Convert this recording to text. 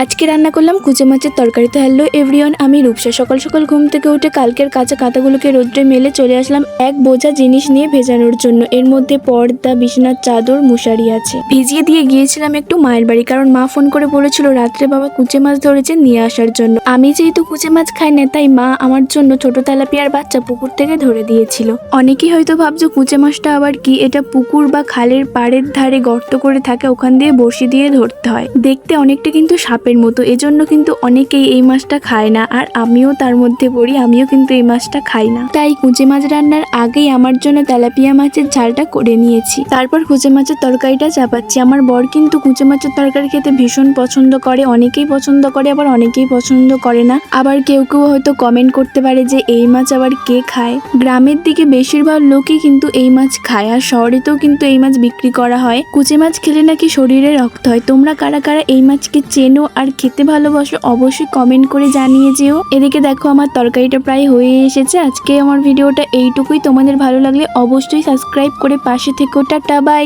আজকে রান্না করলাম কুচে মাছের তরকারি। তো হ্যালো এভরিওয়ান, আমি রূপসা। সকাল সকাল ঘুম থেকে উঠে কালকের কাঁচা কাঁথাগুলোকে রোদ্রে মেলে চলে আসলাম এক বোঝা জিনিস নিয়ে ভেজানোর জন্য। এর মধ্যে পর্দা, বিছানার চাদর, মশারি আছে। ভিজিয়ে দিয়ে গিয়েছিলাম একটু মায়ের বাড়ি, কারণ মা ফোন করে বলেছিল রাত্রে বাবা কুচে মাছ ধরেছে নিয়ে আসার জন্য। আমি যেহেতু কুচে মাছ খাই না, তাই মা আমার জন্য ছোট তেলাপিয়ার বাচ্চা পুকুর থেকে ধরে দিয়েছিল। অনেকেই হয়তো ভাবছো কুচে মাছটা আবার কি। এটা পুকুর বা খালের পাড়ের ধারে গর্ত করে থাকে, ওখান দিয়ে বড়শি দিয়ে ধরতে হয়। দেখতে অনেকটা কিন্তু সাপের মতো, এজন্য কিন্তু অনেকেই এই মাছটা খায় না, আর আমিও তার মধ্যে পড়ি। আমিও কিন্তু এই মাছটা খাই না। তাই কুচে মাছ রান্নার আগেই আমার জন্য তেলাপিয়া মাছের ঝালটা করে নিয়েছি। তারপর কুচে মাছের তরকারিটা চাপাচ্ছি। আমার বর কিন্তু কুচে মাছের তরকারি খেতে ভীষণ পছন্দ করে। অনেকেই পছন্দ করে, আবার অনেকেই পছন্দ করে না। আবার কেউ কেউ হয়তো কমেন্ট করতে পারে যে এই মাছ আবার কে খায়। গ্রামের দিকে বেশিরভাগ লোকই কিন্তু এই মাছ খায়, আর শহরেতেও কিন্তু এই মাছ বিক্রি করা হয়। কুচে মাছ খেলে নাকি শরীরে রক্ত হয়। তোমরা কারা কারা এই মাছকে চেনো আর খেতে ভালোবাসো অবশ্যই কমেন্ট করে জানিয়ে যেও। এদিকে দেখো আমার তরকারিটা প্রায় হয়ে এসেছে। আজকে আমার ভিডিওটা এইটুকুই। তোমাদের ভালো লাগলে অবশ্যই সাবস্ক্রাইব করে পাশে থেকো। Tata, by.